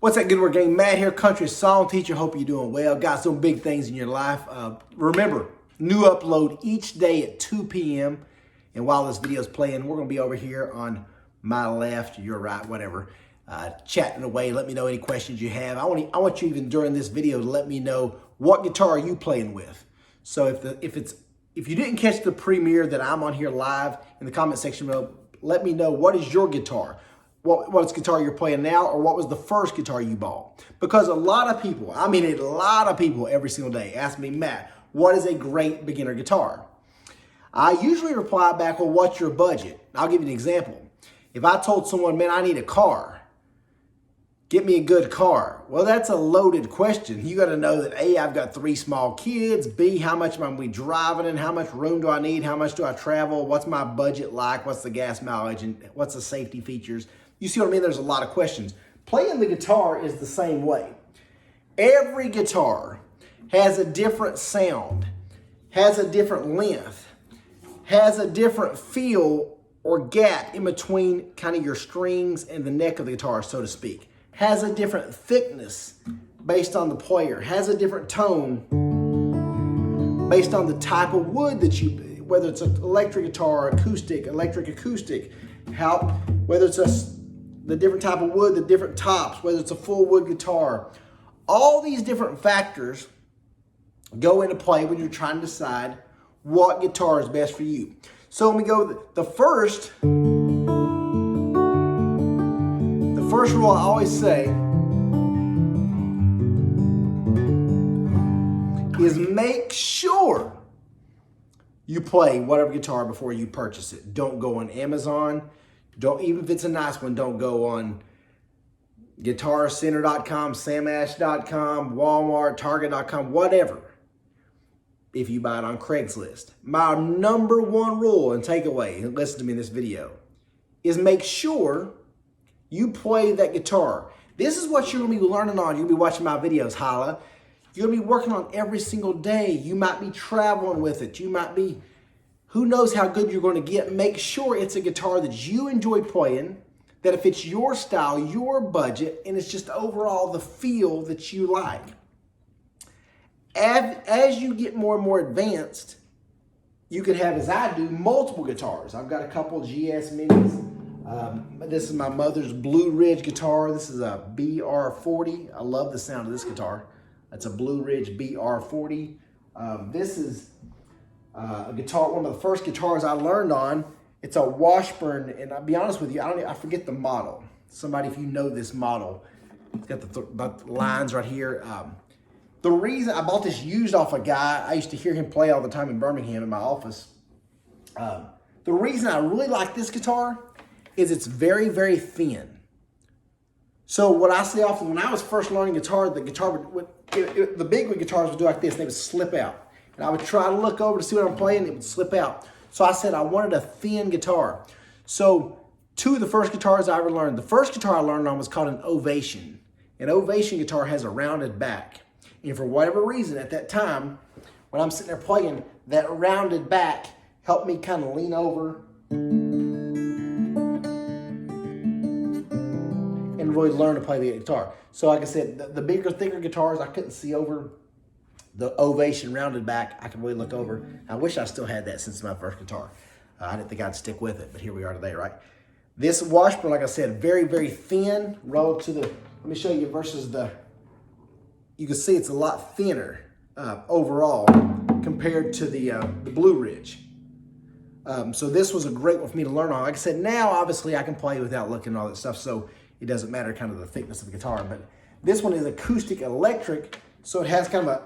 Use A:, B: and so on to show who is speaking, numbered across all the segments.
A: What's that good word gang? Matt here, country song teacher. Hope you're doing well. Got some big things in your life. Remember, new upload each day at 2 p.m. And while this video is playing, we're going to be over here on my left, your right, whatever, chatting away. Let me know any questions you have. I want you even during this video to let me know what guitar are you playing with. So if you didn't catch the premiere that I'm on here live, in the comment section below, let me know what is your guitar. What's guitar you're playing now, or what was the first guitar you bought? Because a lot of people, I mean a lot of people every single day ask me, Matt, what is a great beginner guitar? I usually reply back, well, what's your budget? I'll give you an example. If I told someone, man, I need a car, get me a good car. Well, that's a loaded question. You got to know that A, I've got 3 small kids. B, how much am I going to be driving in? How much room do I need? How much do I travel? What's my budget like? What's the gas mileage? And what's the safety features? You see what I mean? There's a lot of questions. Playing the guitar is the same way. Every guitar has a different sound, has a different length, has a different feel or gap in between kind of your strings and the neck of the guitar, so to speak. Has a different thickness based on the player, has a different tone based on the type of wood that you, whether it's an electric guitar, acoustic, electric acoustic, whether it's the different type of wood, the different tops, whether it's a full wood guitar. All these different factors go into play when you're trying to decide what guitar is best for you. So when we go, the first rule I always say is make sure you play whatever guitar before you purchase it. Don't go on Amazon. Even if it's a nice one, don't go on guitarcenter.com, samash.com, Walmart, Target.com, whatever. If you buy it on Craigslist. My number 1 rule and takeaway, and listen to me in this video, is make sure you play that guitar. This is what you're going to be learning on. You'll be watching my videos, holla. You're going to be working on every single day. You might be traveling with it. You might be, who knows how good you're going to get. Make sure it's a guitar that you enjoy playing, that it fits your style, your budget, and it's just overall the feel that you like. As you get more and more advanced, you can have, as I do, multiple guitars. I've got a couple GS Minis. This is my mother's Blue Ridge guitar. This is a BR40. I love the sound of this guitar. That's a Blue Ridge BR40. This is a guitar, one of the first guitars I learned on. It's a Washburn, and I'll be honest with you, I forget the model. Somebody, if you know this model, it's got the lines right here. The reason I bought this used off a guy, I used to hear him play all the time in Birmingham in my office. The reason I really like this guitar is it's very, very thin. So what I say often, when I was first learning guitar, the big wig guitars would do like this, and they would slip out. And I would try to look over to see what I'm playing, it would slip out. So I said I wanted a thin guitar. So 2 of the first guitars I ever learned, the first guitar I learned on was called an Ovation. An Ovation guitar has a rounded back. And for whatever reason at that time, when I'm sitting there playing, that rounded back helped me kind of lean over and really learn to play the guitar. So like I said, the bigger, thicker guitars, I couldn't see over. The Ovation rounded back, I could really look over. I wish I still had that since my first guitar. I didn't think I'd stick with it, but here we are today, right? This Washburn, like I said, very, very thin relative to the, let me show you versus you can see it's a lot thinner overall compared to the Blue Ridge. So this was a great one for me to learn on. Like I said, now obviously I can play without looking at all that stuff, so it doesn't matter kind of the thickness of the guitar. But this one is acoustic electric, so it has kind of a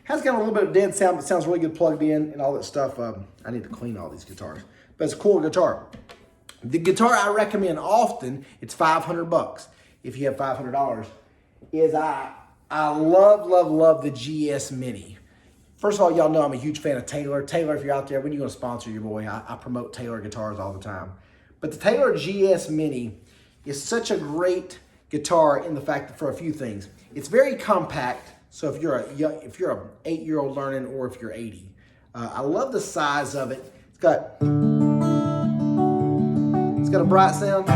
A: has got a little bit of dead sound, but sounds really good plugged in and all that stuff. I need to clean all these guitars, but it's a cool guitar. The guitar I recommend often, it's $500 if you have $500, is I love the GS Mini. First of all, y'all know I'm a huge fan of Taylor. Taylor, if you're out there, when are you going to sponsor your boy? I promote Taylor guitars all the time. But the Taylor GS Mini is such a great guitar in the fact that for a few things. It's very compact. So if you're a 8-year-old learning, or if you're 80, I love the size of it. It's got a bright sound.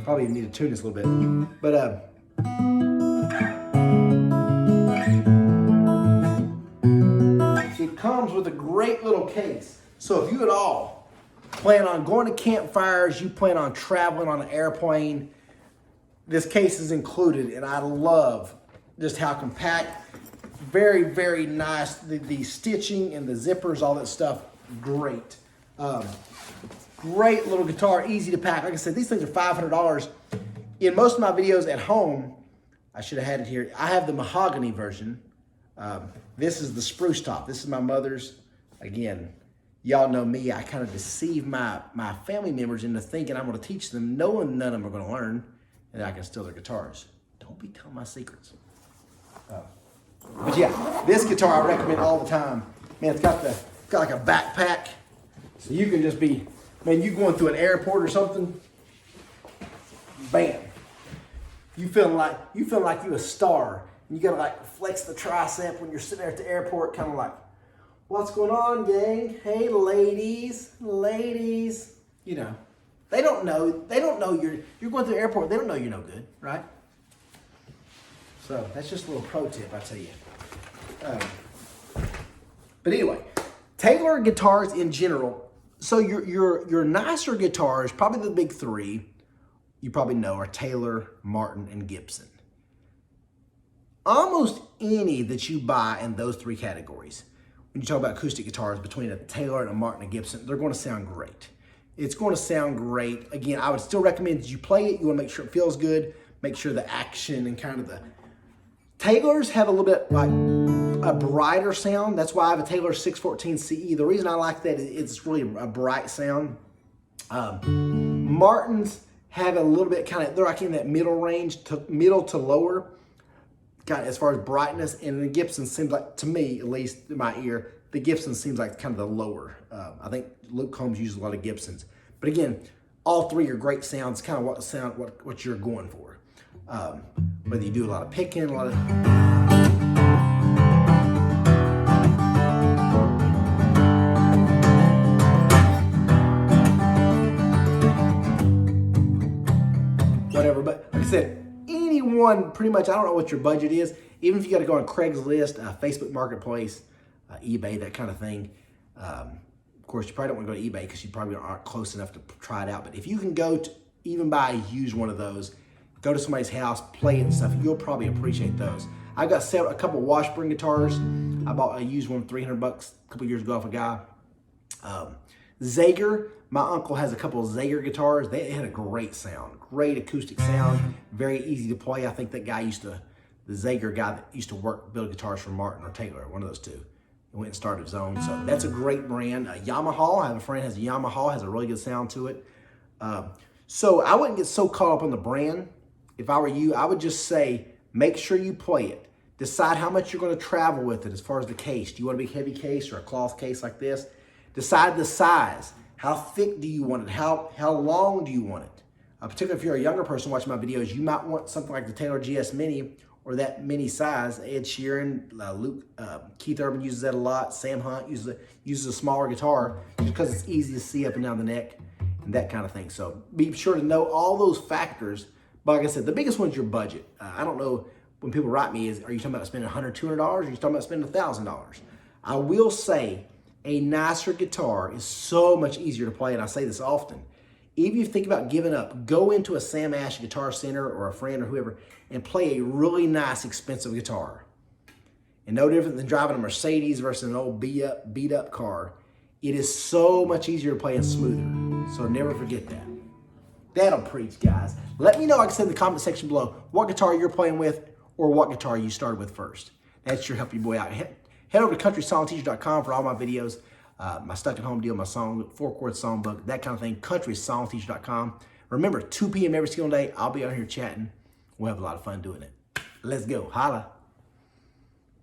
A: Probably need to tune this a little bit, but it comes with a great little case. So if you at all plan on going to campfires, you plan on traveling on an airplane, this case is included, and I love just how compact, very, very nice. The stitching and the zippers, all that stuff, great. Great little guitar, easy to pack. Like I said, these things are $500. In most of my videos at home, I should have had it here. I have the mahogany version. This is the spruce top. This is my mother's. Again, y'all know me. I kind of deceive my family members into thinking I'm going to teach them, knowing none of them are going to learn, and I can steal their guitars. Don't be telling my secrets. But yeah, this guitar I recommend all the time. Man, it's got like a backpack, so you can just be, man, you going through an airport or something, bam. You feel like you a star. You gotta like flex the tricep when you're sitting there at the airport, kind of like, what's going on, gang? Hey, ladies. You know, they don't know you're going through the airport. They don't know you're no good, right? So that's just a little pro tip, I tell you. But anyway, Taylor guitars in general. So your nicer guitars, probably the big three, you probably know, are Taylor, Martin, and Gibson. Almost any that you buy in those three categories, when you talk about acoustic guitars, between a Taylor and a Martin and Gibson, they're going to sound great. It's going to sound great. Again, I would still recommend that you play it. You want to make sure it feels good. Make sure the action and kind of the... Taylors have a little bit like a brighter sound. That's why I have a Taylor 614 CE. The reason I like that is it's really a bright sound. Martins have a little bit kind of, they're like in that middle range, middle to lower, kind of as far as brightness. And the Gibson seems like, to me, at least in my ear, the Gibson seems like kind of the lower. I think Luke Combs uses a lot of Gibsons. But again, all three are great sounds, kind of what you're going for. Whether you do a lot of picking, a lot of... whatever, but like I said, anyone pretty much, I don't know what your budget is, even if you got to go on Craigslist, Facebook Marketplace, eBay, that kind of thing. Of course, you probably don't want to go to eBay because you probably aren't close enough to try it out, but if you can go to even buy a used one of those, go to somebody's house, play it and stuff, you'll probably appreciate those. I've got a couple Washburn guitars. I bought a used one for $300 a couple years ago off a guy. Zager, my uncle has a couple of Zager guitars. They had a great sound, great acoustic sound, very easy to play. I think that guy the Zager guy that used to build guitars for Martin or Taylor, one of those two. He went and started his own. So that's a great brand. Yamaha, I have a friend who has a Yamaha, has a really good sound to it. So I wouldn't get so caught up on the brand. If I were you, I would just say, make sure you play it. Decide how much you're going to travel with it as far as the case. Do you want a big heavy case or a cloth case like this? Decide the size. How thick do you want it? How long do you want it? Particularly if you're a younger person watching my videos, you might want something like the Taylor GS Mini or that mini size. Ed Sheeran, Keith Urban uses that a lot. Sam Hunt uses a smaller guitar just because it's easy to see up and down the neck and that kind of thing. So be sure to know all those factors. But like I said, the biggest one's your budget. I don't know, when people write me, are you talking about spending $100, $200, or are you talking about spending $1,000? I will say a nicer guitar is so much easier to play, and I say this often. Even if you think about giving up, go into a Sam Ash Guitar Center or a friend or whoever and play a really nice, expensive guitar. And no different than driving a Mercedes versus an old beat up car. It is so much easier to play and smoother. So never forget that. That'll preach, guys. Let me know, like I said, in the comment section below, what guitar you're playing with or what guitar you started with first. That sure help your boy out. Head over to CountrySongTeacher.com for all my videos, my Stuck at Home deal, my 4-chord songbook, that kind of thing. CountrySongTeacher.com. Remember, 2 p.m. every single day, I'll be out here chatting. We'll have a lot of fun doing it. Let's go. Holla.